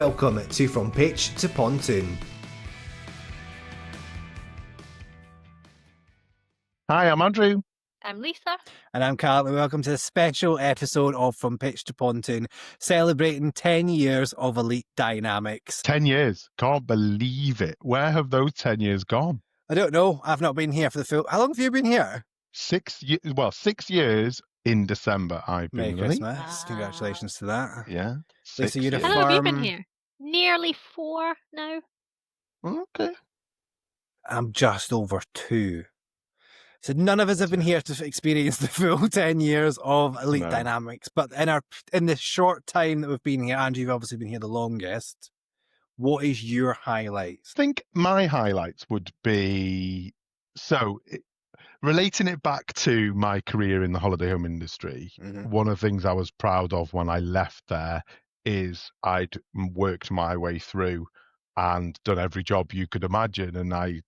Welcome to From Pitch to Pontoon. Hi, I'm Andrew. I'm Lisa. And I'm Carl, and welcome to a special episode of From Pitch to Pontoon, celebrating 10 years of Elite Dynamics. 10 years. Can't believe it. Where have those 10 years gone? I don't know. I've not been here for the full... How long have you been here? 6 years in December I've Merry been Christmas. Congratulations to that. Yeah. Lisa, you'd How long have you been here? Nearly 4 now. Okay. I'm just over 2. So none of us have been here to experience the full 10 years of Elite Dynamics. But in the short time that we've been here, Andrew, you've obviously been here the longest. What is your highlights? I think my highlights would be, relating it back to my career in the holiday home industry, one of the things I was proud of when I left there is I'd worked my way through and done every job you could imagine. And I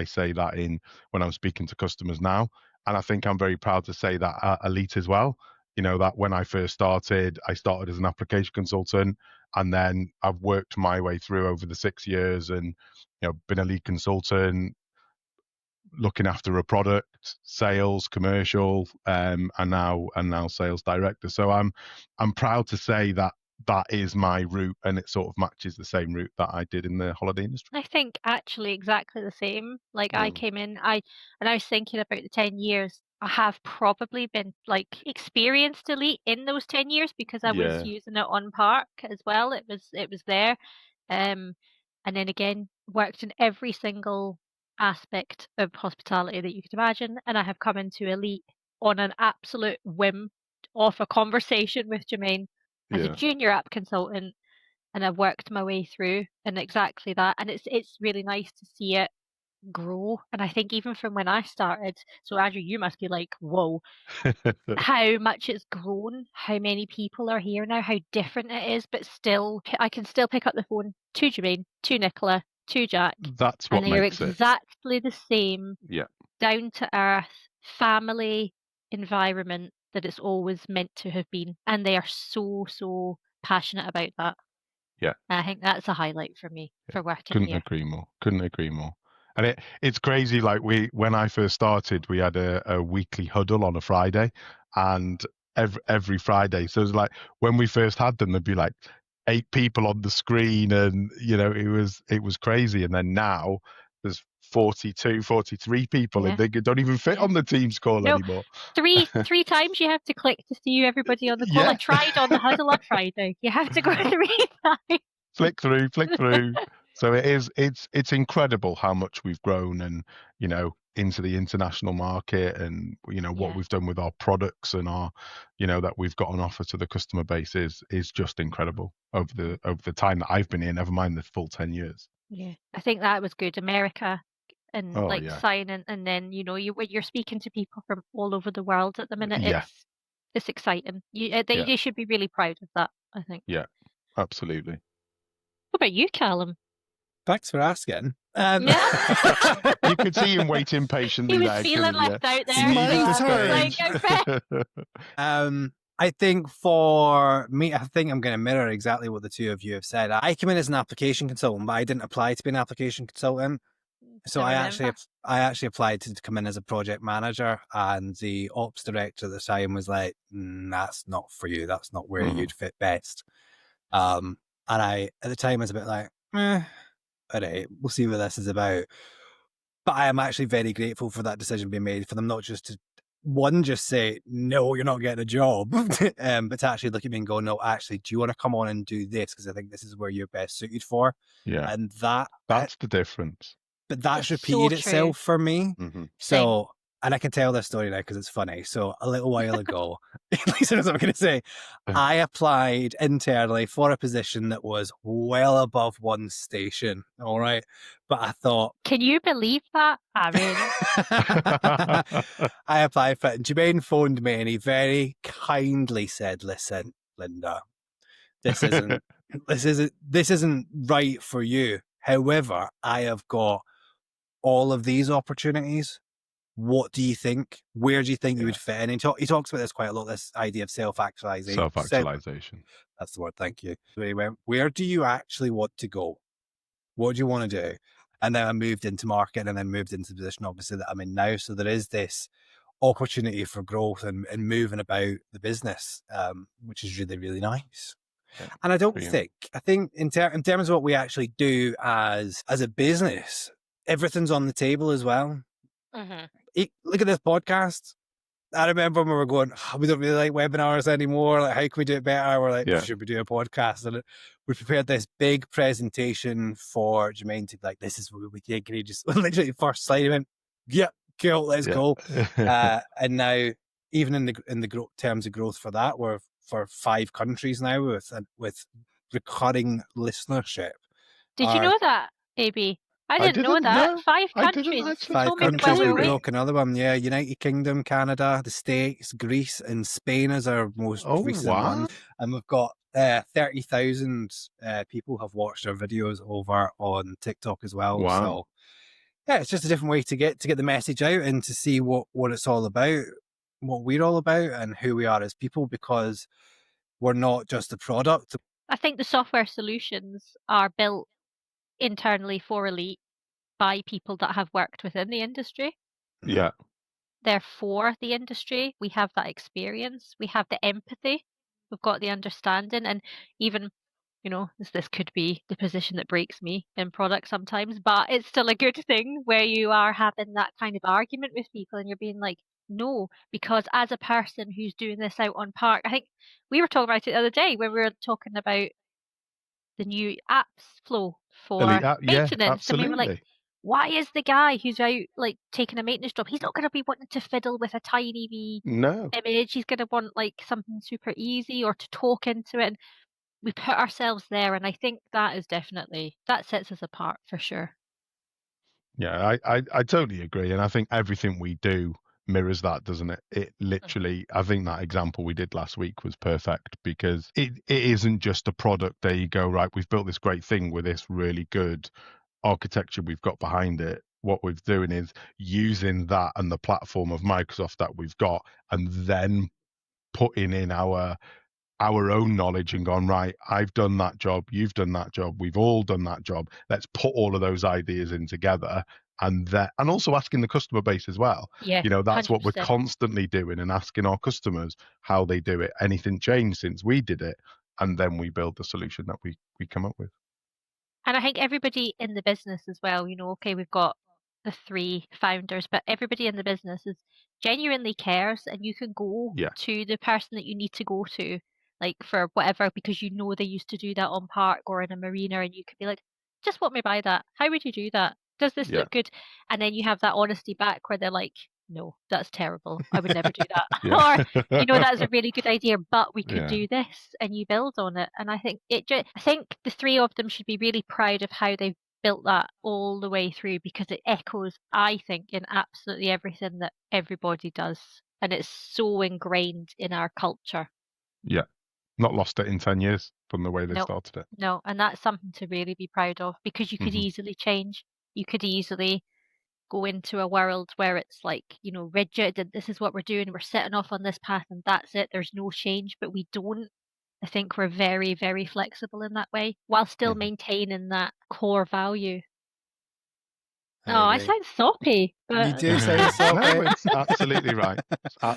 say that when I'm speaking to customers now. And I think I'm very proud to say that at Elite as well. You know, that when I first started, I started as an application consultant, and then I've worked my way through over the 6 years and, been a lead consultant, looking after a product, sales, commercial, and now sales director. So I'm proud to say that is my route, and it sort of matches the same route that I did in the holiday industry. I think actually exactly the same. Like I came in, I was thinking about the 10 years. I have probably been experienced Elite in those 10 years because I was using it on Park as well. It was there. And then again, worked in every single aspect of hospitality that you could imagine. And I have come into Elite on an absolute whim off a conversation with Jamaine as a junior app consultant, and I've worked my way through and exactly that. And it's really nice to see it grow. And I think even from when I started, so Andrew, you must be like, whoa, how much it's grown, how many people are here now, how different it is, but still, I can still pick up the phone to Jamaine, to Nicola, to Jack. That's what and they're makes exactly the same, down to earth, family environment that it's always meant to have been. And they are so passionate about that. Yeah. And I think that's a highlight for me for working here. Couldn't agree more. And it's crazy. Like when I first started, we had a weekly huddle on a Friday, and every Friday. So it was like when we first had them, there'd be like 8 people on the screen, and it was crazy. And then now there's 42, 43 people, and they don't even fit on the Teams call anymore. Three times you have to click to see everybody on the call. I tried on the huddle on Friday. You have to go 3 times. Flick through. So it's incredible how much we've grown, and into the international market, and what we've done with our products and our that we've got on offer to the customer base is just incredible over the time that I've been here, never mind the full 10 years. Yeah, I think that was good. America and signing, and then you're speaking to people from all over the world at the minute. It's exciting. They should be really proud of that, I think. Yeah, absolutely. What about you, Callum? Thanks for asking. You could see him waiting patiently. He was feeling left out there. I think for me, I think I'm going to mirror exactly what the two of you have said. I came in as an application consultant, but I didn't apply to be an application consultant. So I actually applied to come in as a project manager, and the ops director at the time was like, "That's not for you. That's not where you'd fit best." And I, at the time, was a bit like, all right, we'll see what this is about. But I am actually very grateful for that decision being made, for them not just to, just say, no, you're not getting a job, but to actually look at me and go, no, actually, do you want to come on and do this? Because I think this is where you're best suited for. Yeah. And that's the difference. But that's repeated itself for me. So, and I can tell this story now because it's funny. So a little while ago, Lisa knows what I'm going to say. I applied internally for a position that was well above one station. All right. But I thought... Can you believe that? I mean... I applied for it, and Jamaine phoned me, and he very kindly said, listen, Linda, this isn't right for you. However, I have got all of these opportunities. what do you think? Where do you think you would fit in? And he talks about this quite a lot, this idea of self-actualization. Self-actualization. That's the word, thank you. So he went, where do you actually want to go? What do you want to do? And then I moved into marketing and then moved into the position, obviously, that I'm in now. So there is this opportunity for growth and moving about the business, which is really, really nice. Yeah, and I think in terms of what we actually do as a business, everything's on the table as well. Look at this podcast. I remember when we were going, we don't really like webinars anymore. Like, how can we do it better? We're like, should we do a podcast? And we prepared this big presentation for Jamaine to be like, this is what we think. Can you just literally first slide, he went, yep, cool, let's go. And now, even in the terms of growth for that, we're for 5 countries now with recurring listenership. Did you know that, AB? I didn't know that. No, 5 countries. 5 countries. We broke another one. Yeah, United Kingdom, Canada, the States, Greece, and Spain is our most recent one. And we've got 30,000 people have watched our videos over on TikTok as well. Wow. So yeah, it's just a different way to get the message out and to see what it's all about, what we're all about, and who we are as people, because we're not just a product. I think the software solutions are built internally for Elite by people that have worked within the industry. Yeah. They're for the industry. We have that experience. We have the empathy. We've got the understanding. And even, this could be the position that breaks me in product sometimes, but it's still a good thing where you are having that kind of argument with people and you're being like, no, because as a person who's doing this out on park, I think we were talking about it the other day when we were talking about the new apps flow for maintenance. Yeah, absolutely. And we were like, why is the guy who's out like taking a maintenance job, he's not going to be wanting to fiddle with a tiny wee image. He's going to want like something super easy or to talk into it. And we put ourselves there, and I think that sets us apart for sure. Yeah, I totally agree. And I think everything we do mirrors that, doesn't it? It literally, I think that example we did last week was perfect, because it isn't just a product. There you go, right? We've built this great thing with this really good architecture we've got behind it. What we're doing is using that and the platform of Microsoft that we've got, and then putting in our own knowledge and gone, right, I've done that job, you've done that job, we've all done that job. Let's put all of those ideas in together, and also asking the customer base as well. Yeah, that's 100%. what we're constantly doing, and asking our customers how they do it. Anything changed since we did it? And then we build the solution that we come up with. And I think everybody in the business as well, okay, we've got the 3 founders, but everybody in the business genuinely cares, and you can go to the person that you need to go to, like for whatever, because they used to do that on park or in a marina, and you could be like, just want me buy that. How would you do that? Does this look good? And then you have that honesty back where they're like, no, that's terrible. I would never do that. Or, that's a really good idea, but we could do this, and you build on it. And I think the 3 of them should be really proud of how they've built that all the way through, because it echoes, I think, in absolutely everything that everybody does. And it's so ingrained in our culture. Yeah. Not lost it in 10 years from the way they started it. No, and that's something to really be proud of, because you could easily change. You could easily go into a world where it's like, rigid, and this is what we're doing, we're setting off on this path and that's it, there's no change. But we don't. I think we're very, very flexible in that way, while still maintaining that core value. I sound soppy. But... You do sound soppy. No, it's absolutely right.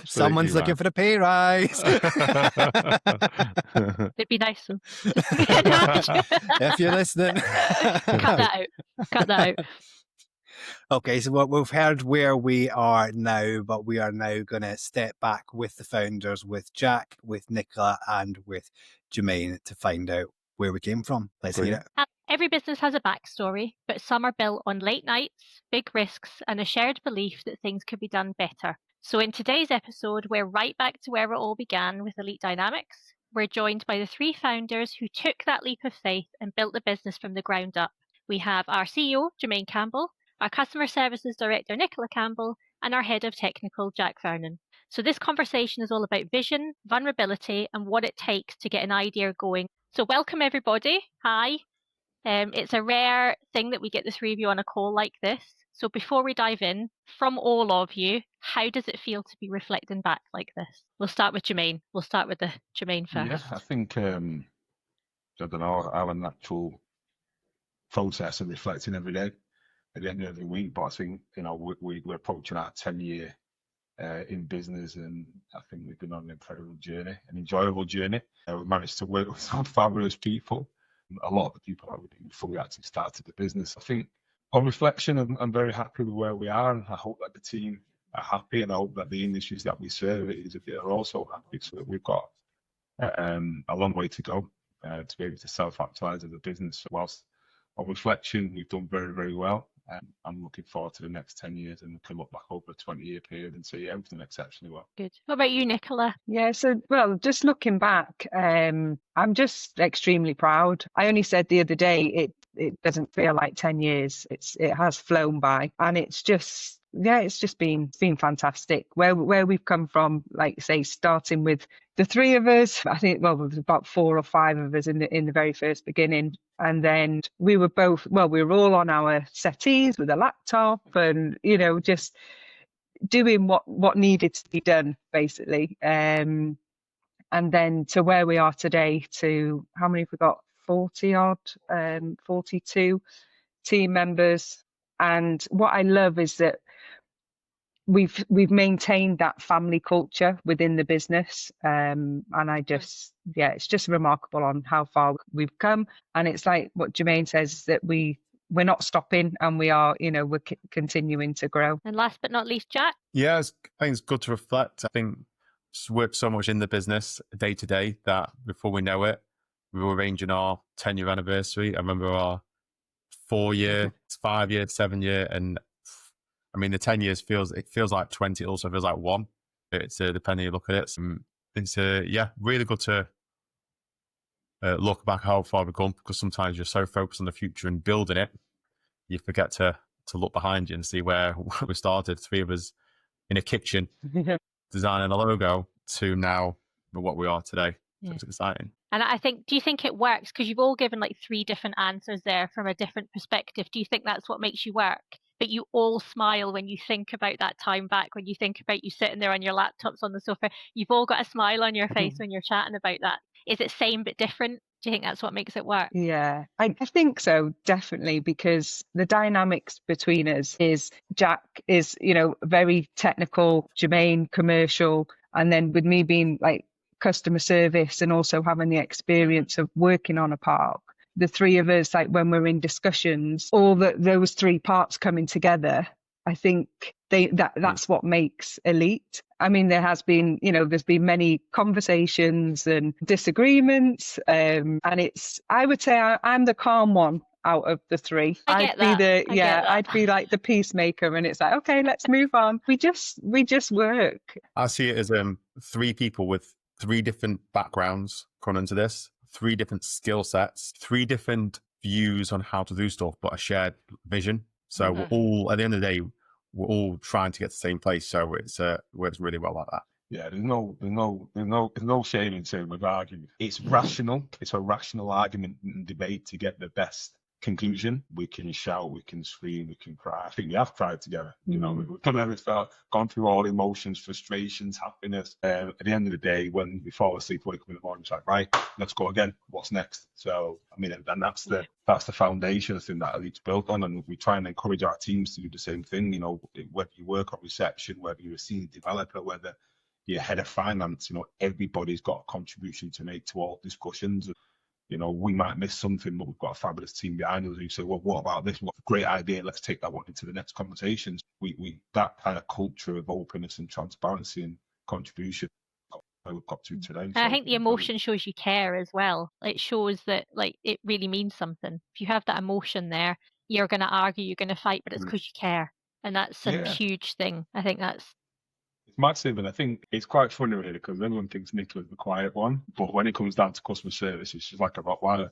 Someone's looking for a pay rise. It'd be nice. If you're listening. Cut that out. Okay, so we've heard where we are now, but we are now going to step back with the founders, with Jack, with Nicola, and with Jamaine, to find out where we came from. Let's hear it. Every business has a backstory, but some are built on late nights, big risks, and a shared belief that things could be done better. So in today's episode, we're right back to where it all began with Elite Dynamics. We're joined by the 3 founders who took that leap of faith and built the business from the ground up. We have our CEO, Jamaine Campbell, our Customer Services Director, Nicola Campbell, and our Head of Technical, Jack Vernon. So this conversation is all about vision, vulnerability, and what it takes to get an idea going. So welcome, everybody. Hi. It's a rare thing that we get the 3 of you on a call like this. So before we dive in, from all of you, how does it feel to be reflecting back like this? We'll start with Jamaine. We'll start with the Jamaine first. Yeah, I think, I don't know, I have a natural process of reflecting every day at the end of the week, but I think, we're approaching our 10-year in business, and I think we've been on an incredible journey, an enjoyable journey. We've managed to work with some fabulous people. A lot of the people that we knew before we actually started the business. I think on reflection, I'm very happy with where we are, and I hope that the team are happy, and I hope that the industries that we serve are also happy, so that we've got a long way to go to be able to self-actualize as a business. So whilst on reflection, we've done very, very well. I'm looking forward to the next 10 years, and we can look back over a 20-year period and see everything exceptionally well. Good. What about you, Nicola? Yeah, so, well, just looking back, I'm just extremely proud. I only said the other day, it doesn't feel like 10 years. It has flown by, and it's just been fantastic. Where we've come from, like say, starting with the three of us, I think, well, there was about 4 or 5 of us in the very first beginning. And then we were all on our settees with a laptop and, just doing what needed to be done, basically. And then to where we are today, to how many have we got? 40 odd, 42 team members. And what I love is that we've maintained that family culture within the business, and it's just remarkable on how far we've come. And it's like what Jamaine says, that we're not stopping, and we are, we're continuing to grow. And last but not least, Jack. Yeah, I think it's good to reflect. I think just worked so much in the business day to day that before we know it, we were arranging our 10-year anniversary. I remember our 4-year, 5-year, 7-year, and I mean, the 10 years feels like 20. It also feels like 1. It's depending you look at it. So it's really good to look back how far we've come, because sometimes you're so focused on the future and building it, you forget to look behind you and see where we started. 3 of us in a kitchen designing a logo to now what we are today. So it's exciting. And I think, do you think it works? Because you've all given like 3 different answers there from a different perspective. Do you think that's what makes you work? But you all smile when you think about that time back, when you think about you sitting there on your laptops on the sofa. You've all got a smile on your face when you're chatting about that. Is it same but different? Do you think that's what makes it work? Yeah, I think so, definitely, because the dynamics between us is Jack is, very technical, Jamaine commercial, and then with me being like customer service and also having the experience of working on a park. The 3 of us, like when we're in discussions, all those 3 parts coming together, I think that's what makes Elite. I mean, there has been, there's been many conversations and disagreements, and I would say I'm the calm one out of the 3. I'd be like the peacemaker, and it's like, okay, let's move on. We just work. I see it as 3 people with 3 different backgrounds coming into this. 3 different skill sets, 3 different views on how to do stuff, but a shared vision. So we're all, at the end of the day, we're all trying to get to the same place. So it works really well like that. Yeah, there's no shame in saying we've argued. It's rational. It's a rational argument and debate to get the best conclusion. We can shout, we can scream, we can cry. I think we have cried together. We've done everything, gone through all emotions, frustrations, happiness. At the end of the day, when we fall asleep, wake up in the morning, it's like, right, let's go again. What's next? So, I mean, and that's the foundation, I think, that Elite's built on, and we try and encourage our teams to do the same thing. Whether you work on reception, whether you're a senior developer, whether you're head of finance, everybody's got a contribution to make to all discussions. We might miss something, but we've got a fabulous team behind us who say, well, what about this? What a great idea. Let's take that one into the next conversations. That kind of culture of openness and transparency and contribution we've got to today. I think the emotion shows you care as well. It shows that it really means something. If you have that emotion there, you're going to argue, you're going to fight, but it's because you care. And that's a huge thing. I think it's massive, and I think it's quite funny really, because everyone thinks Nicola's the quiet one, but when it comes down to customer service, she's like a Rottweiler.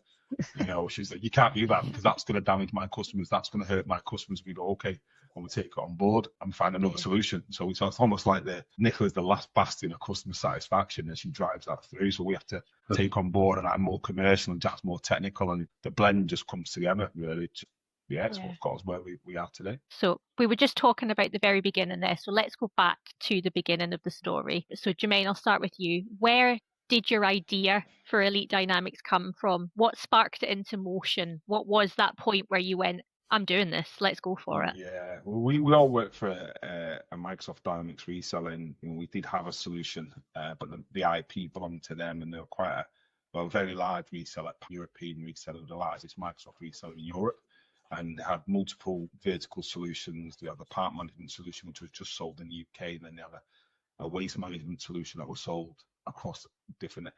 She's like, you can't do that because that's going to damage my customers, that's going to hurt my customers. We go, okay, and we take it on board and find another solution. So it's almost like Nicola's the last bastion of customer satisfaction, and she drives that through. So we have to take on board, and I'm more commercial and Jack's more technical, and the blend just comes together really. it's what got us where we are today. So we were just talking about the very beginning there. So let's go back to the beginning of the story. So Jamaine, I'll start with you. Where did your idea for Elite Dynamics come from? What sparked it into motion? What was that point where you went, I'm doing this, let's go for it? Yeah, well, we all work for a Microsoft Dynamics reseller, and we did have a solution, but the IP belonged to them, and they were quite a very large reseller, European reseller, the largest Microsoft reseller in Europe, and they had multiple vertical solutions. They had a park management solution, which was just sold in the UK, and then they had a waste management solution that was sold across different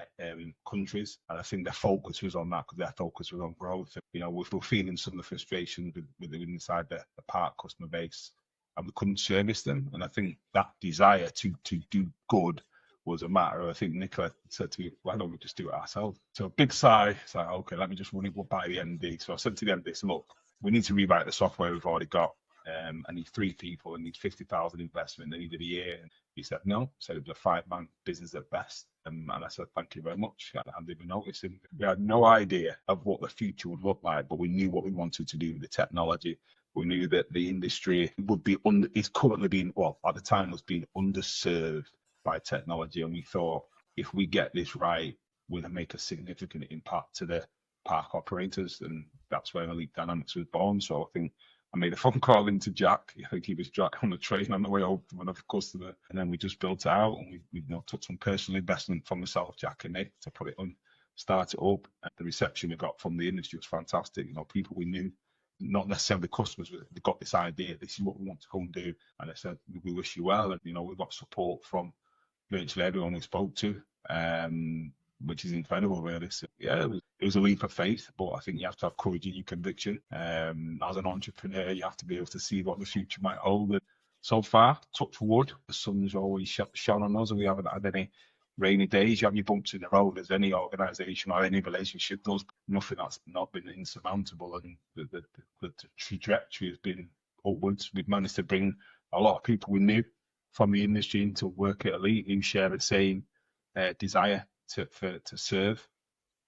countries. And I think their focus was on that, because their focus was on growth. We were feeling some of the frustration with inside the park customer base, and we couldn't service them. And I think that desire to do good was a matter of, I think Nicola said to me, why don't we just do it ourselves? So a big sigh. It's like, okay, let me just run it by the MD. So I said to the MD, look, we need to rewrite the software we've already got. I need 3 people, I need 50,000 investment, I needed a year. And he said no. He said it was a 5-man business at best. And I said, thank you very much. I hadn't even noticed him. We had no idea of what the future would look like, but we knew what we wanted to do with the technology. We knew that the industry would be is currently being, well, at the time was being underserved by technology. And we thought, if we get this right, we'll make a significant impact to the park operators. And that's where Elite Dynamics was born. So I think I made a phone call into Jack. I think he was Jack on the train on the way home from another customer. And then we just built it out, and we took some personal investment from myself, Jack, and Nick to put it on, start it up. And the reception we got from the industry was fantastic. People we knew, not necessarily customers, they got this idea, this is what we want to go and do. And I said, we wish you well. And, we got support from virtually everyone we spoke to, which is incredible, really. So, yeah, it was a leap of faith, but I think you have to have courage in your conviction. As an entrepreneur, you have to be able to see what the future might hold. And so far, touch wood, the sun's always shone on us, and we haven't had any rainy days. You have your bumps in the road, as any organisation or any relationship does. Nothing that's not been insurmountable, and the trajectory has been upwards. We've managed to bring a lot of people we knew from the industry into work at Elite, who share the same desire to serve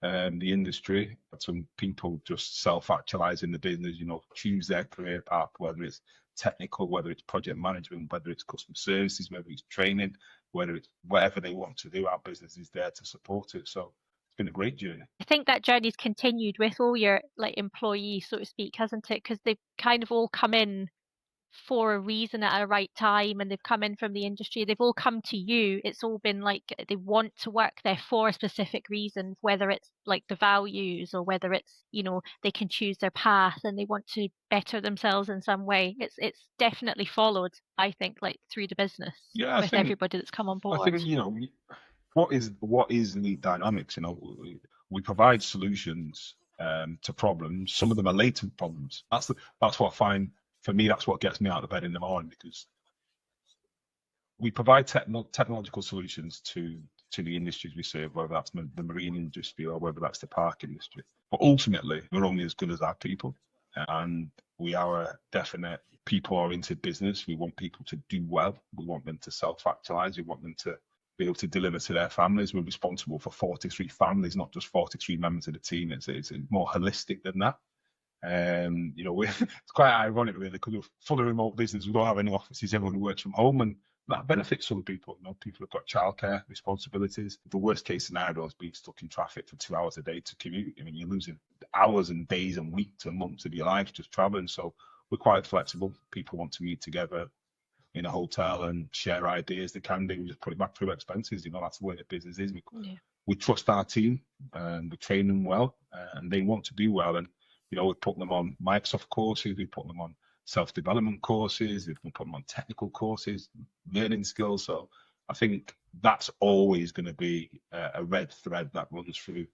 the industry. Some people just self-actualize in the business, choose their career path, whether it's technical, whether it's project management, whether it's customer services, whether it's training, whether it's whatever they want to do. Our business is there to support it. So it's been a great journey. I think that journey's continued with all your employees, so to speak, hasn't it? Because they've kind of all come in for a reason at a right time, and they've come in from the industry. They've all come to you. It's all been they want to work there for a specific reason, whether it's the values, or whether it's they can choose their path and they want to better themselves in some way. It's definitely followed, I think, through the business. Yeah, with everybody that's come on board. I think what is Elite Dynamics? We provide solutions to problems. Some of them are latent problems. That's what I find. For me, that's what gets me out of bed in the morning, because we provide technological solutions to the industries we serve, whether that's the marine industry or whether that's the park industry. But ultimately, we're only as good as our people, and we are a definite people-oriented business. We want people to do well. We want them to self-actualize. We want them to be able to deliver to their families. We're responsible for 43 families, not just 43 members of the team. It's more holistic than that. It's quite ironic, really, because we're fully remote business. We don't have any offices. Everyone works from home, and that benefits some people. People have got childcare responsibilities. The worst case scenario is being stuck in traffic for 2 hours a day to commute. You're losing hours and days and weeks and months of your life just traveling. So we're quite flexible. People want to meet together in a hotel and share ideas. They can do. We just put it back through expenses. That's the way the business is. We trust our team, and we train them well, and they want to do well. And we put them on Microsoft courses, we put them on self-development courses, we put them on technical courses, learning skills. So I think that's always going to be a red thread that runs through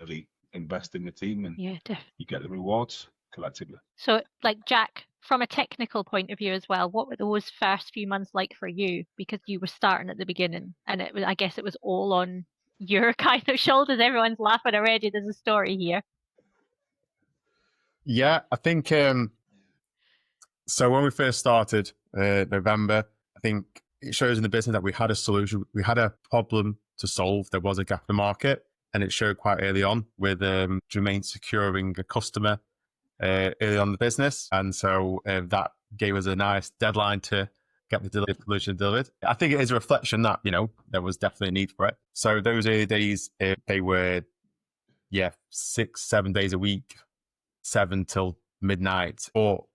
Elite. Invest in the team, and you get the rewards collectively. So, Jack, from a technical point of view as well, what were those first few months like for you? Because you were starting at the beginning, and I guess it was all on your kind of shoulders. Everyone's laughing already. There's a story here. Yeah, I think so. When we first started, November, I think it shows in the business that we had a solution. We had a problem to solve. There was a gap in the market, and it showed quite early on with Jamaine securing a customer early on in the business. And so that gave us a nice deadline to get the solution delivered. I think it is a reflection that, there was definitely a need for it. So those early days, they were, 6-7 days a week, 7 till midnight. Or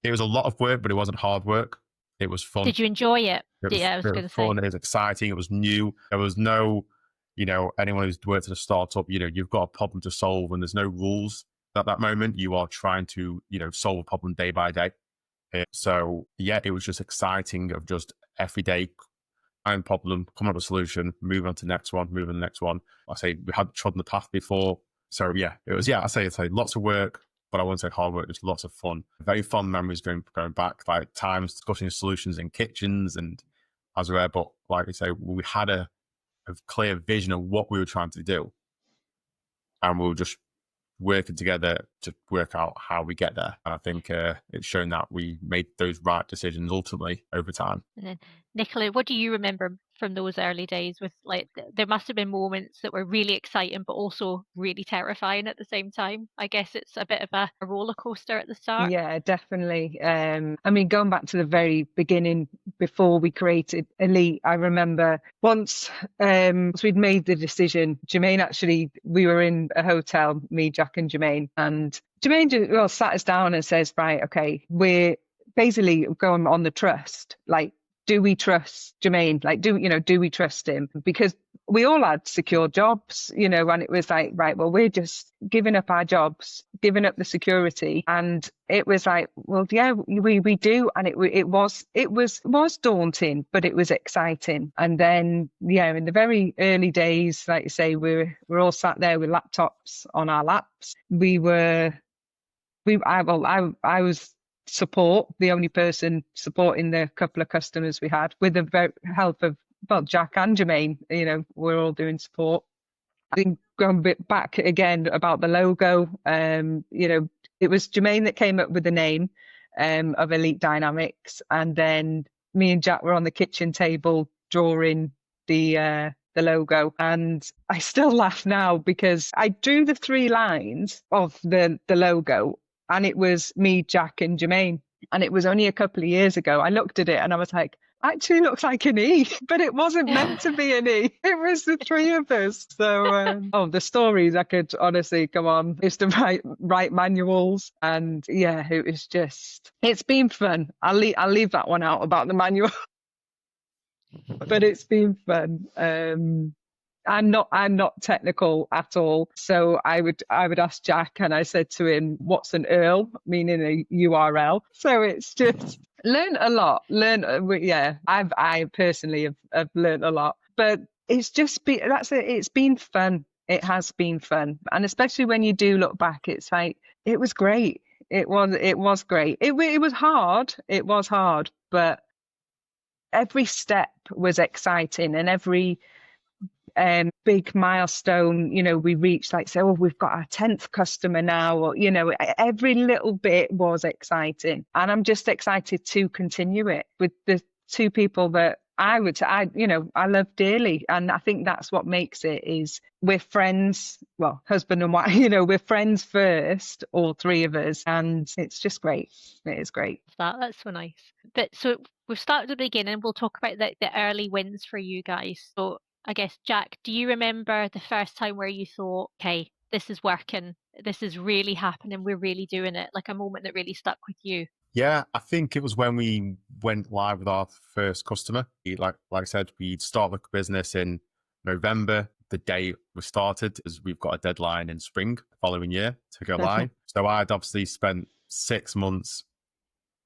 it was a lot of work, but it wasn't hard work. It was fun. Did you enjoy it? It was, I was going to say. Fun. It was exciting. It was new. There was no, anyone who's worked at a startup, you've got a problem to solve and there's no rules at that moment. You are trying to, solve a problem day by day. So it was just exciting of just every day, find a problem, come up with a solution, move on to the next one, move on to the next one. I say we hadn't trodden the path before. So it was, I say lots of work, but I wouldn't say hard work, just lots of fun. Very fun memories going back, like times discussing solutions in kitchens and as well. But like I say, we had a clear vision of what we were trying to do. And we were just working together to work out how we get there. And I think it's shown that we made those right decisions ultimately over time. And then, Nicola, what do you remember from those early days? With there must have been moments that were really exciting, but also really terrifying at the same time. I guess it's a bit of a roller coaster at the start. Yeah, definitely. Going back to the very beginning, before we created Elite, I remember once we'd made the decision, Jamaine we were in a hotel, me, Jack and Jamaine just sat us down and says, right, okay, we're basically going on the trust. Like, do we trust Jamaine? Like, do we trust him? Because we all had secure jobs, and it was like, right, well, we're just giving up our jobs, giving up the security. And it was like, well, yeah, we do. And it was daunting, but it was exciting. And then, in the very early days, like you say, we're all sat there with laptops on our laps. I was the only person supporting the couple of customers we had, with the help of Jack and Jamaine. We're all doing support. I think going a bit back again about the logo, it was Jamaine that came up with the name of Elite Dynamics, and then me and Jack were on the kitchen table drawing the logo. And I still laugh now because I drew the 3 lines of the logo, and it was me, Jack and Jamaine. And it was only a couple of years ago. I looked at it and I was like, actually looks like an E, but it wasn't meant to be an E. It was the 3 of us. So, the stories I could honestly come on. I used to write manuals, and it was it's been fun. I'll leave that one out about the manual, but it's been fun. I'm not technical at all. So I would ask Jack, and I said to him, what's an URL, meaning a URL? So it's just learn a lot. I personally have learned a lot, but it's just it's been fun. It has been fun. And especially when you do look back, it's like, it was great. It was great. It was hard. It was hard, but every step was exciting, and every big milestone, we reached, like, say, we've got our 10th customer now, or, every little bit was exciting. And I'm just excited to continue it with the 2 people that I love dearly. And I think that's what makes it, is we're friends, well, husband and wife, we're friends first, all 3 of us. And it's just great. It is great. That's so nice. But so we've started at the beginning. We'll talk about the early wins for you guys. So I guess, Jack, do you remember the first time where you thought, okay, this is working, this is really happening, we're really doing it, like a moment that really stuck with you? Yeah, I think it was when we went live with our first customer. Like I said, we started the business in November. The day we started, is we've got a deadline in spring the following year to go live. So I'd obviously spent 6 months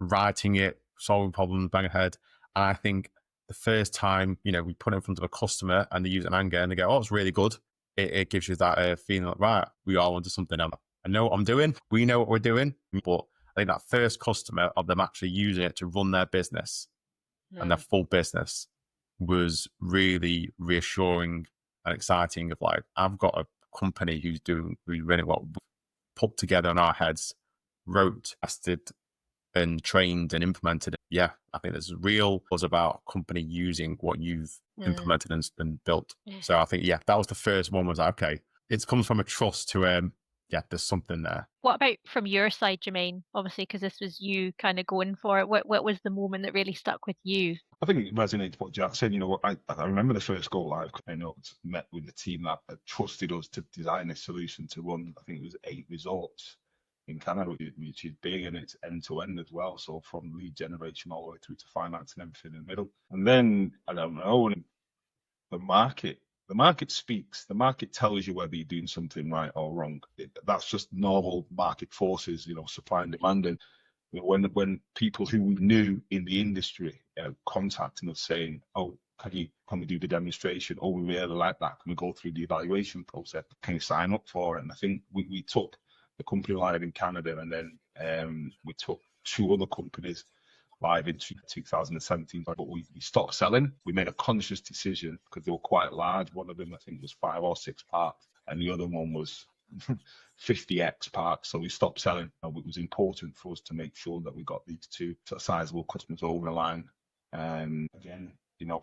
writing it, solving problems, bang ahead. And I think the first time, we put it in front of a customer and they use an anger and they go, oh, it's really good. It gives you that feeling like, right, we are onto something. I know what I'm doing. We know what we're doing. But I think that first customer of them actually using it to run their business and their full business was really reassuring and exciting, of like, I've got a company who's running what we put together in our heads, wrote, tested, and trained and implemented. Yeah, I think there's real was about a company using what you've implemented and built. So I think, that was the first one, was like, okay, it comes from a trust to yeah, there's something there. What about from your side, Jamaine? Obviously, because this was you kind of going for it. What was the moment that really stuck with you? I think it resonates what Jack said. I remember the first go live. I met with the team that trusted us to design a solution to run. I think it was 8 resorts in Canada, which is big, and it's end to end as well. So from lead generation all the way through to finance and everything in the middle. And then I don't know, the market speaks. The market tells you whether you're doing something right or wrong. That's just normal market forces, supply and demand. And when people who we knew in the industry contacting us saying, "Oh, can we do the demonstration? Oh, we really like that. Can we go through the evaluation process? Can you sign up for it?" And I think we took the company live in Canada, and then we took 2 other companies live in 2017, but we stopped selling. We made a conscious decision because they were quite large. One of them, I think, was 5 or 6 parks, and the other one was 50x parks. So we stopped selling. It was important for us to make sure that we got these 2 sizable customers over the line. Again,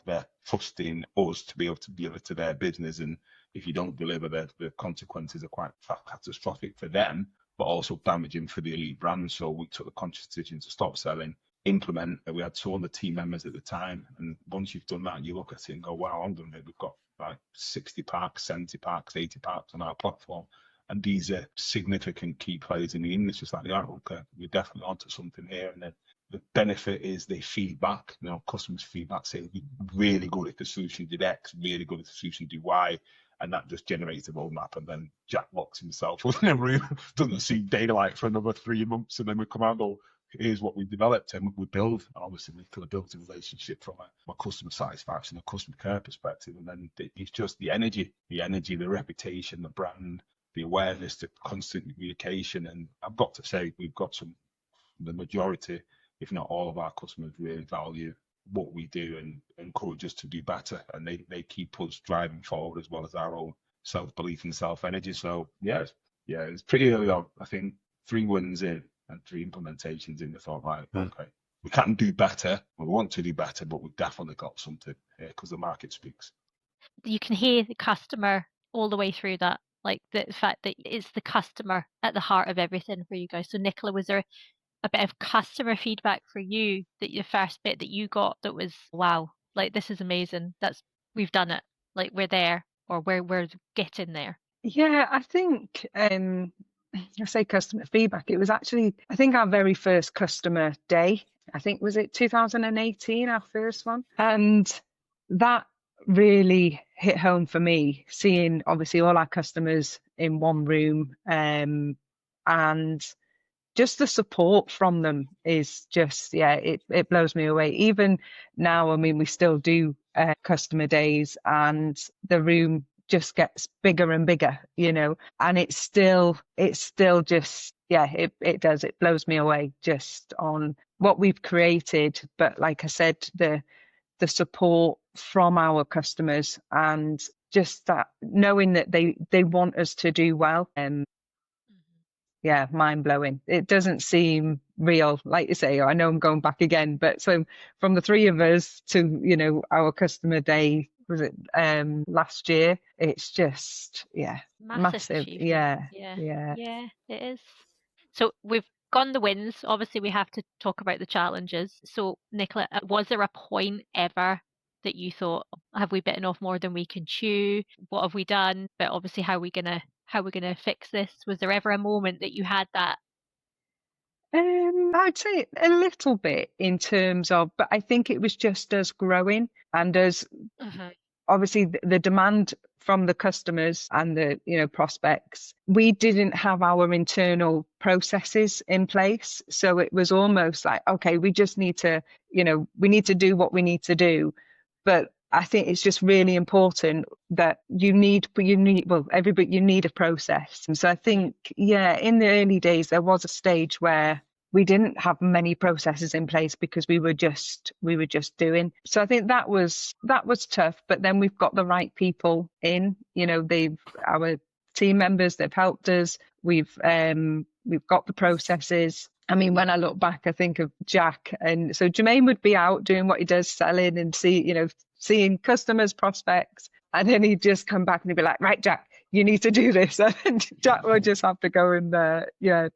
they're trusting us to be able to deliver to their business, and if you don't deliver, the consequences are quite catastrophic for them, but also damaging for the elite brand. So we took the conscious decision to stop selling, implement. We had 2 other team members at the time, and once you've done that, you look at it and go, wow, I'm done it. We've got like 60 parks, 70 parks, 80 parks on our platform, and these are significant key players in the industry. It's like, yeah, okay, we're definitely onto something here. And then the benefit is they feedback, customers feedback, say, really good if the solution did X, really good if the solution did Y, and that just generates a roadmap. And then Jack locks himself in a room, doesn't see daylight for another 3 months, and then we come out and go, here's what we developed, and we build. And obviously, we could have built a relationship from a customer satisfaction, a customer care perspective, and then it's just the energy, the reputation, the brand, the awareness, the constant communication. And I've got to say, we've got the majority, if not all of our customers, really value what we do and encourage us to do better, and they keep us driving forward, as well as our own self-belief and self-energy. So it's pretty early on. I think 3 wins in and 3 implementations in, I thought, right, okay, we can do better. We want to do better, but we've definitely got something here because the market speaks. You can hear the customer all the way through that, like the fact that it's the customer at the heart of everything for you guys. So Nicola, was there a bit of customer feedback for you, that the first bit that you got that was, wow, like, this is amazing, we've done it, like, we're there, or we're getting there? Yeah, I think I say customer feedback. It was actually, I think, our very first customer day. I think, was it 2018, our first one? And that really hit home for me, seeing obviously all our customers in one room, and just the support from them is just, it blows me away. Even now, I mean, we still do customer days, and the room just gets bigger and bigger, and it's still just, it does. It blows me away just on what we've created. But like I said, the support from our customers, and just that knowing that they want us to do well. Mind blowing. It doesn't seem real, like you say. I know I'm going back again, but so from the 3 of us to our customer day, was it last year? It's just massive. Yeah, it is. So we've gone the wins. Obviously, we have to talk about the challenges. So Nicola, was there a point ever that you thought, have we bitten off more than we can chew? What have we done? But obviously, how are we gonna fix this? Was there ever a moment that you had that? I'd say a little bit in terms of, but I think it was just us growing, and as obviously the demand from the customers and the prospects. We didn't have our internal processes in place, so it was almost like, okay, we just need to we need to do what we need to do. But I think it's just really important that you need a process. And so I think, in the early days, there was a stage where we didn't have many processes in place because we were just doing. So I think that was tough. But then we've got the right people in, our team members, they've helped us. We've got the processes. I mean, when I look back, I think of Jack, and so Jamaine would be out doing what he does, selling and seeing customers, prospects, and then he'd just come back and he'd be like, right, Jack, you need to do this, and Jack will just have to go and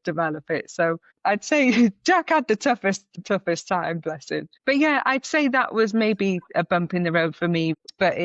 develop it. So I'd say Jack had the toughest time, bless him. But yeah, I'd say that was maybe a bump in the road for me. But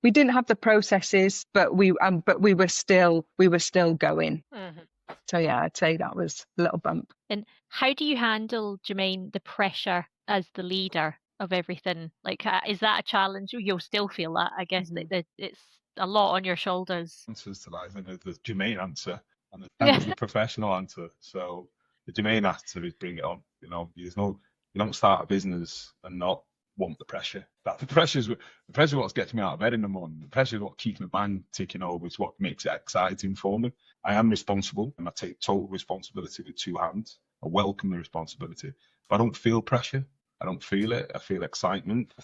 we didn't have the processes, but we were still going. Mm-hmm. So yeah, I'd say that was a little bump. And how do you handle, Jamaine, the pressure as the leader of everything? Like, is that a challenge? You'll still feel that, I guess, that it's a lot on your shoulders. Answers to that, I think there's the Jamaine answer and there's the professional answer. So the Jamaine answer is bring it on. You know, you don't start a business and not want the pressure. That the pressure is what gets me out of bed in the morning. The pressure is what keeps my mind ticking over. It's what makes it exciting for me. I am responsible, and I take total responsibility with two hands. I welcome the responsibility, but I don't feel pressure. I don't feel it. I feel excitement. I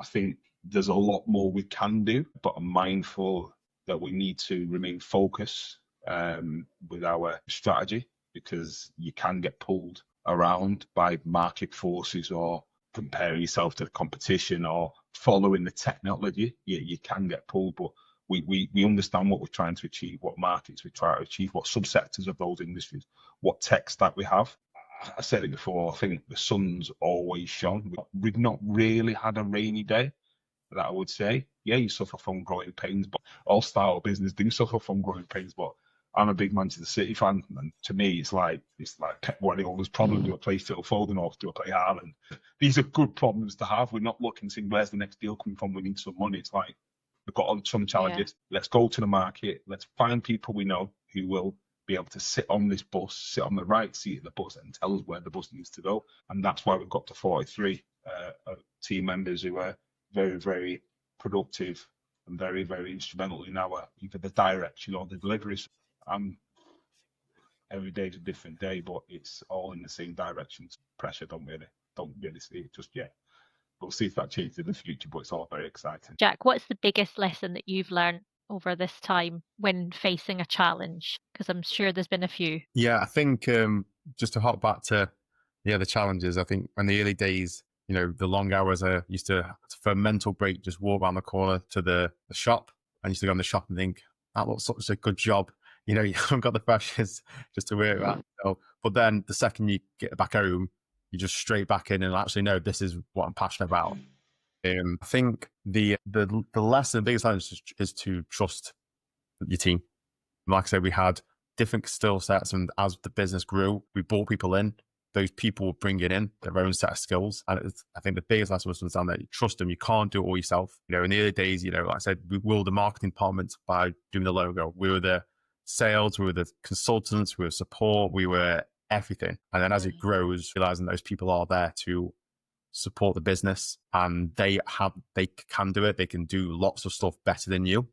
think there's a lot more we can do, but I'm mindful that we need to remain focused with our strategy, because you can get pulled around by market forces or comparing yourself to the competition or following the technology. You can get pulled, but we understand what we're trying to achieve, what markets we try to achieve, what subsectors of those industries, what tech stack we have. I said it before, I think the sun's always shone. We've not really had a rainy day, that I would say. Yeah, you suffer from growing pains, but all startup business do suffer from growing pains. But I'm a big Manchester City fan, and to me, it's like Pep Guardiola's problem. Do I play Phil Foden or do I play Haaland? These are good problems to have. We're not looking saying, where's the next deal coming from? We need some money. It's like, we've got some challenges. Yeah. Let's go to the market. Let's find people we know who will be able to sit on this bus, sit on the right seat of the bus and tell us where the bus needs to go. And that's why we've got to 43 team members who are very, very productive and very, very instrumental in our either the direction or the deliveries. Every day is a different day, but it's all in the same direction. Pressure don't really see it just yet. We'll see if that changes in the future, but it's all very exciting. Jack, what's the biggest lesson that you've learned over this time when facing a challenge? Because I'm sure there's been a few. Yeah, I think just to hop back to the challenges, I think in the early days, the long hours, I used to, for a mental break, just walk around the corner to the shop. I used to go in the shop and think, that looks such a good job. You haven't got the pressures just to work at. So, but then the second you get back home, you just straight back in and actually know this is what I'm passionate about. I think the lesson, the biggest lesson is to trust your team. Like I said, we had different skill sets, and as the business grew, we brought people in. Those people were bringing in their own set of skills, and I think the biggest lesson was to understand that you trust them. You can't do it all yourself. In the early days, like I said, we were the marketing department by doing the logo. We were the sales, we were the consultants, we were support, we were everything. And then as it grows, realizing those people are there to support the business, and they can do it. They can do lots of stuff better than you.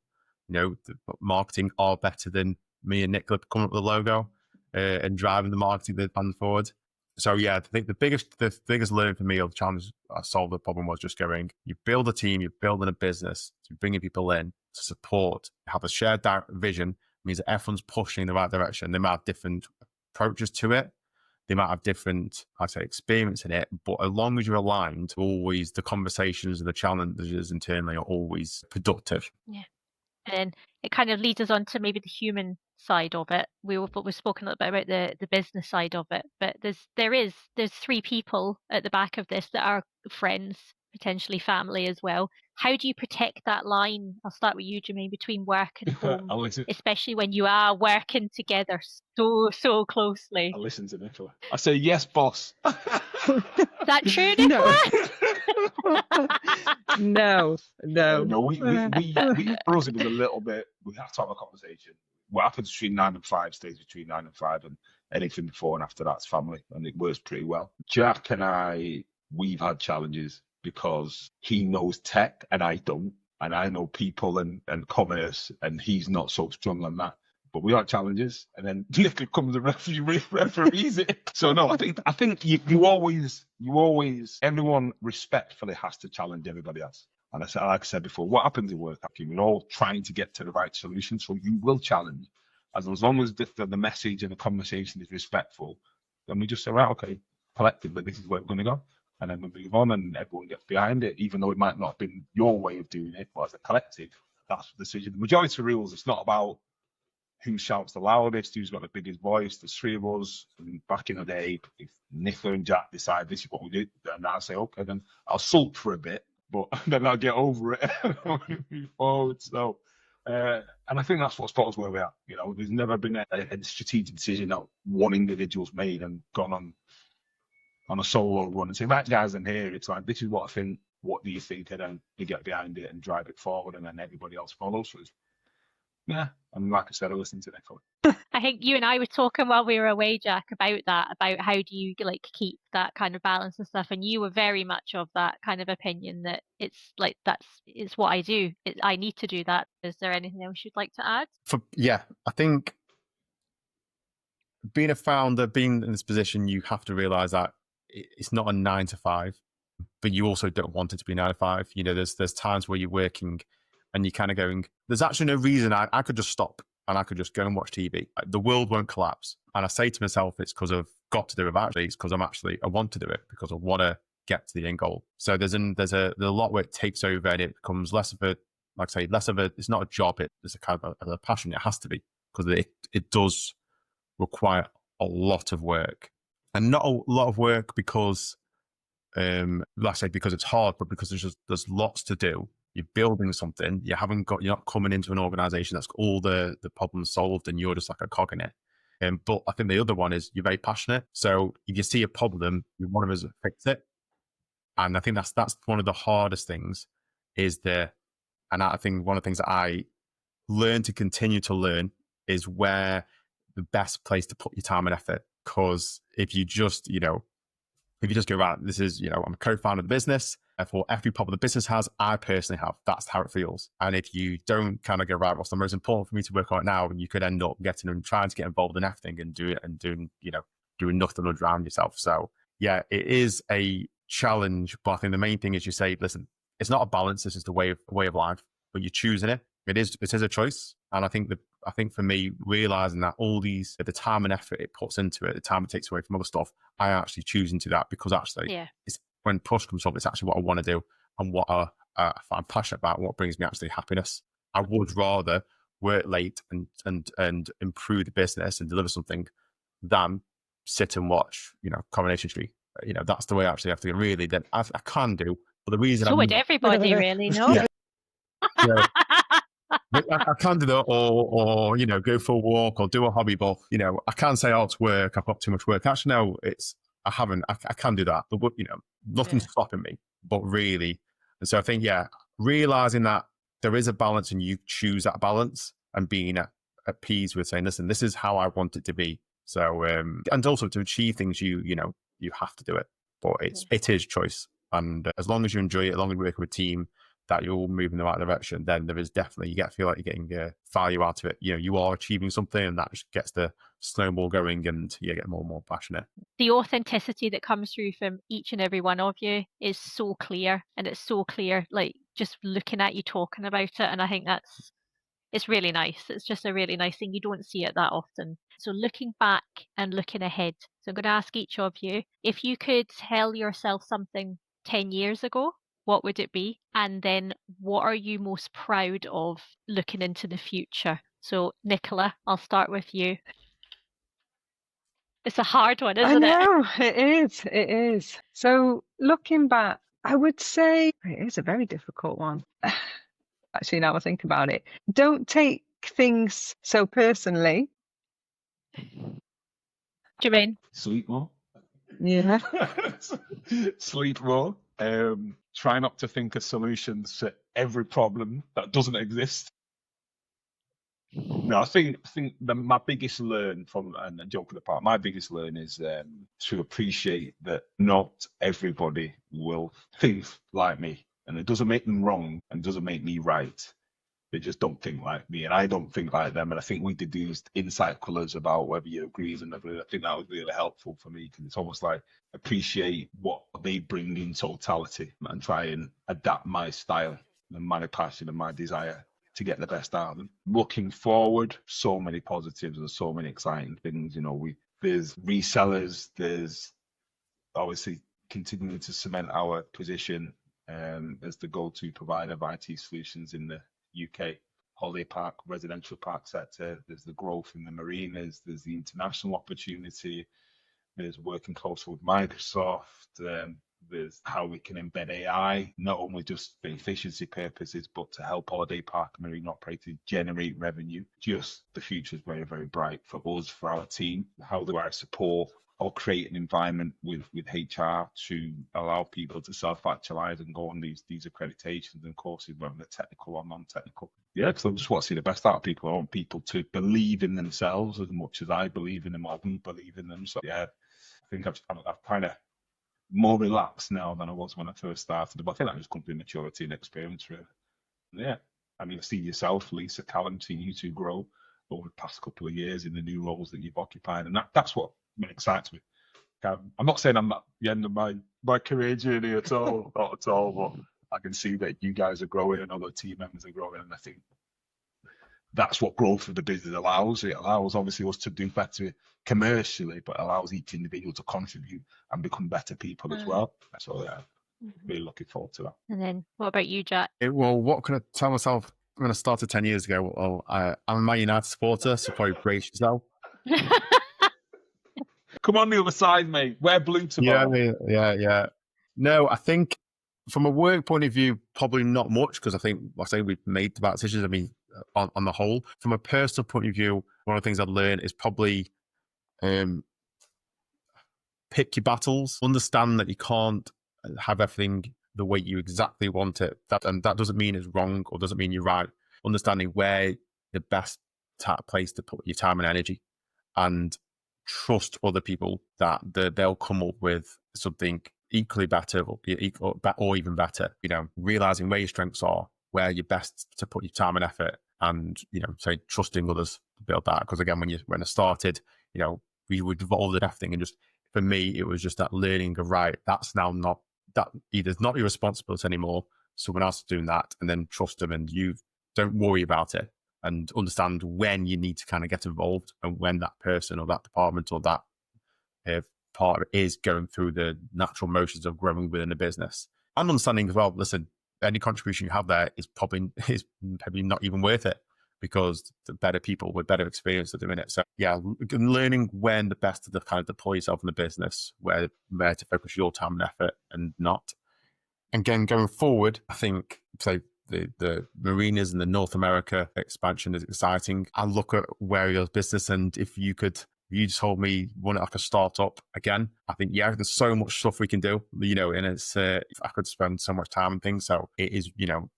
The marketing are better tthan me and Nicola coming up with the logo and driving the marketing the plan forward. So yeah, I think the biggest learning for me, or the challenge I solved the problem, was just going, you build a team, you're building a business, you're bringing people in to support, have a shared vision, means that everyone's pushing in the right direction. They might have different approaches to it. They might have different, experience in it, but as long as you're aligned, always the conversations and the challenges internally are always productive. Yeah. And it kind of leads us on to maybe the human side of it. We've spoken a little bit about the business side of it, but there's three people at the back of this that are friends, potentially family as well. How do you protect that line? I'll start with you, Jamaine, betwing work and home, especially when you are working together so closely. I listen to Nicola. I say, yes, boss. Is that true, Nicola? No. We for us, it was a little bit, we have to have a conversation. What happens between 9 and 5 stays between 9 and 5, and anything before and after that's family, and it works pretty well. Jack and I, we've had challenges because he knows tech and I don't, and I know people and commerce, and he's not so strong on that. But we have challenges, and then Nicola comes and referees it. So no, I think you always, everyone respectfully has to challenge everybody else. And like I said before, what happens in work, we're all trying to get to the right solution, so you will challenge. As long as the message and the conversation is respectful, then we just say, right, okay, collectively, this is where we're going to go. And then we move on and everyone gets behind it, even though it might not have been your way of doing it, but as a collective, that's the decision. The majority of rules, it's not about who shouts the loudest, who's got the biggest voice. There's three of us. And back in the day, if Nicola and Jack decide this is what we do, then I'll say, okay, then I'll sulk for a bit, but then I'll get over it and move forward. So, and I think that's what's got us where we are. You know, there's never been a strategic decision that one individual's made and gone on a solo run and say, right, guys, in here, it's like, this is what I think. What do you think? And then you get behind it and drive it forward, and then everybody else follows. So yeah, and like I said, I listened to Nicola. I think you and I were talking while we were away, Jack, about that, about how do you like keep that kind of balance and stuff. And you were very much of that kind of opinion that it's like it's what I do. I need to do that. Is there anything else you'd like to add? I think being a founder, being in this position, you have to realize that it's not a 9 to 5, but you also don't want it to be 9 to 5. You know, there's times where you're working and you're kind of going, there's actually no reason I could just stop and I could just go and watch TV. The world won't collapse. And I say to myself, it's because I've got to do it. Actually, it's because I want to do it because I want to get to the end goal. So there's a lot where it takes over and it becomes less of a, like I say, it's not a job. It's a kind of a passion. It has to be, because it does require a lot of work, and not a lot of work because, like I say, because it's hard, but because there's lots to do. You're building something. You're not coming into an organization that's got all the problems solved, and you're just like a cog in it. But I think the other one is you're very passionate. So if you see a problem, you want to fix it. And I think that's one of the hardest things and I think one of the things that I learn to continue to learn is where the best place to put your time and effort. Because if you just go, right, this is, I'm a co-founder of the business. For every problem the business has, I personally have. That's how it feels. And if you don't kind of go, right, what's the most important for me to work on it now, you could end up getting and trying to get involved in everything and doing nothing or drown yourself. So yeah, it is a challenge. But I think the main thing is you say, listen, it's not a balance. This is the way of life, but you're choosing it. It is a choice. And I think for me, realizing that all the time and effort it puts into it, the time it takes away from other stuff, I actually choose into that because actually, it's when push comes up, it's actually what I want to do and what I'm passionate about, and what brings me actually happiness. I would rather work late and improve the business and deliver something than sit and watch, Coronation Street. That's the way I actually have to go. Really, then I can do. But the reason so would everybody really, no? Yeah. I can do that, or go for a walk or do a hobby, but I can't say, oh, it's work, I've got too much work. Actually, no, I haven't. I can do that, but nothing's stopping me. But really, and so I think, realizing that there is a balance and you choose that balance and being at peace with saying, listen, this is how I want it to be. So, and also to achieve things, you have to do it, but it is choice. And as long as you enjoy it, as long as you work with a team, that you're all moving in the right direction, then there is definitely, you feel like you're getting value out of it. You are achieving something, and that just gets the snowball going, and you get more and more passionate. The authenticity that comes through from each and every one of you is so clear, and it's so clear, like just looking at you talking about it. And I think it's really nice. It's just a really nice thing. You don't see it that often. So looking back and looking ahead. So I'm going to ask each of you, if you could tell yourself something 10 years ago, what would it be? And then what are you most proud of looking into the future? So Nicola, I'll start with you. It's a hard one, isn't it? I know, it is. So looking back, I would say it is a very difficult one. Actually, now I think about it, don't take things so personally. Jamaine? Sleep more. Yeah. Sleep more. Try not to think of solutions to every problem that doesn't exist. No, I think my biggest learn from, and joking apart, my biggest learn is to appreciate that not everybody will think like me, and it doesn't make them wrong and doesn't make me right. They just don't think like me, and I don't think like them. And I think we did these insight colours about whether you agree and everything. I think that was really helpful for me, because it's almost like appreciate what they bring in totality and try and adapt my style and my passion and my desire to get the best out of them. Looking forward, so many positives and so many exciting things. There's resellers, there's obviously continuing to cement our position as the go-to provider of IT solutions in the UK holiday park, residential park sector. There's the growth in the marinas. There's the international opportunity. There's working closely with Microsoft. There's how we can embed AI, not only just for efficiency purposes, but to help holiday park and marine operators generate revenue. Just the future is very, very bright for us, for our team. How do I support or create an environment with HR to allow people to self-actualize and go on these accreditations and courses, whether they're technical or non-technical? Yeah, because I just want to see the best out of people. I want people to believe in themselves as much as I believe in them or don't believe in them. So yeah, I think I've kind of more relaxed now than I was when I first started. But I think that just comes with maturity and experience, really. Yeah, I mean, I see yourself, Lisa, Callum, seeing you two grow over the past couple of years in the new roles that you've occupied, and that's what excites me. I'm not saying I'm at the end of my career journey at all, not at all, but I can see that you guys are growing and other team members are growing, and I think that's what growth of the business allows. It allows, obviously, us to do better commercially, but allows each individual to contribute and become better people as well. So yeah, really looking forward to that. And then what about you, Jack? Well, what can I tell myself when I started 10 years ago? Well, I'm a Man United supporter, so probably brace yourself. Come on the other side, mate. Wear blue tomorrow. Yeah. No, I think from a work point of view, probably not much, because I think, like I say, we've made the bad decisions. I mean, on the whole, from a personal point of view, one of the things I've learned is probably pick your battles. Understand that you can't have everything the way you exactly want it. And that doesn't mean it's wrong or doesn't mean you're right. Understanding where the best place to put your time and energy, and trust other people that they'll come up with something equally better or even better. Realizing where your strengths are, where you're best to put your time and effort, and say trusting others to build that. Because again, when I started, we would devolve everything, and just for me, it was just that learning of right. That's now not that either not your responsibility anymore. Someone else is doing that, and then trust them, and you don't worry about it, and understand when you need to kind of get involved, and when that person or that department or that part of it is going through the natural motions of growing within a business, and understanding as well. Listen, any contribution you have there is probably not even worth it, because the better people with better experience are doing it. So yeah, learning when the best to kind of deploy yourself in the business, where to focus your time and effort and not. And again, going forward, I think the marinas and the North America expansion is exciting. I look at where your business, and if you told me want it like a startup again, I think there's so much stuff we can do, and it's I could spend so much time on things. So it is,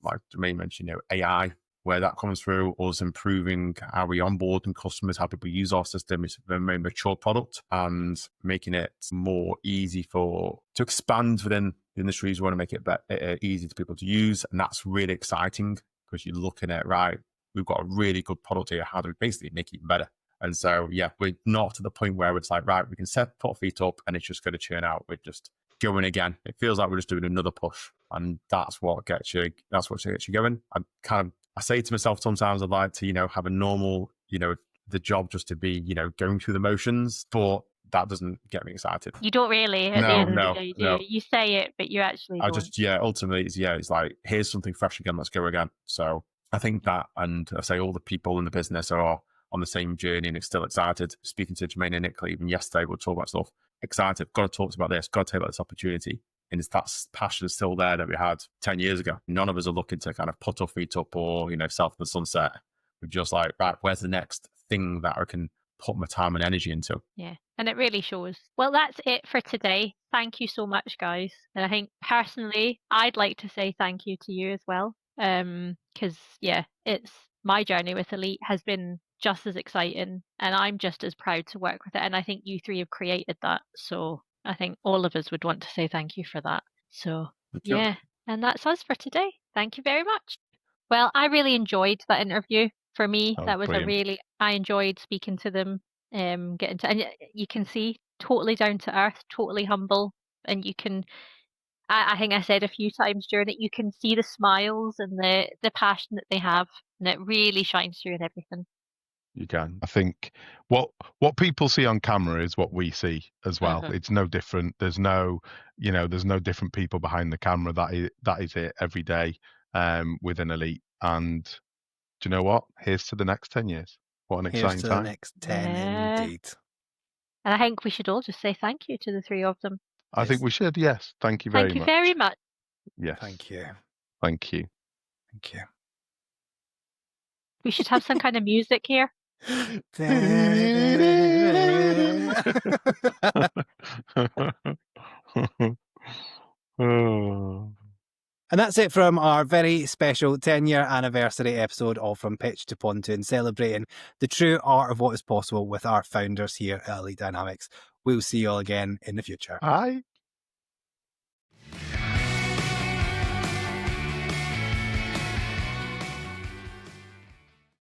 like Jamaine mentioned, AI, where that comes through, us improving how we onboard and customers, how people use our system. It's a very mature product, and making it more easy to expand within the industries. We want to make it easy for people to use, and that's really exciting, because you're looking at, right, we've got a really good product here. How do we basically make it even better? And so, yeah, we're not to the point where it's like, right, we can put our feet up and it's just going to churn out. We're just going again. It feels like we're just doing another push, and that's what gets you going. I say to myself sometimes, I'd like to, have a normal, the job just to be, going through the motions, but that doesn't get me excited. You don't really at the end of the day, do you? You say it, but you actually don't. Ultimately, it's like, here's something fresh again, let's go again. So I think that, and I say all the people in the business are on the same journey and it's still excited. Speaking to Jamaine and Nicola even yesterday, we'll talk about stuff. Excited, got to talk about this, got to take about this opportunity. And it's that passion still there that we had 10 years ago. None of us are looking to kind of put our feet up or, self in the sunset. We're just like, right, where's the next thing that I can put my time and energy into? Yeah, and it really shows. Well, that's it for today. Thank you so much, guys. And I think personally, I'd like to say thank you to you as well. Because, it's my journey with Elite has been just as exciting, and I'm just as proud to work with it. And I think you three have created that. So I think all of us would want to say thank you for that. So, and that's us for today. Thank you very much. Well, I really enjoyed that interview. For me, that was brilliant. I enjoyed speaking to them, and you can see totally down to earth, totally humble. And you can, I think I said a few times during it, you can see the smiles and the passion that they have, and it really shines through in everything. You can. I think what people see on camera is what we see as well. It's no different. There's no different people behind the camera. That is it every day within Elite. And do you know what? Here's to the next 10 years. What an Here's exciting to time. the next 10 Yeah. indeed. And I think we should all just say thank you to the three of them. I think we should, yes. Thank you very Thank you much. very much. Yes. Thank you. Thank you. Thank you. We should have some kind of music here. Oh. And that's it from our very special 10-year anniversary episode of From Pitch to Pontoon, celebrating the true art of what is possible with our founders here at Elite Dynamics. We'll see you all again in the future. Bye.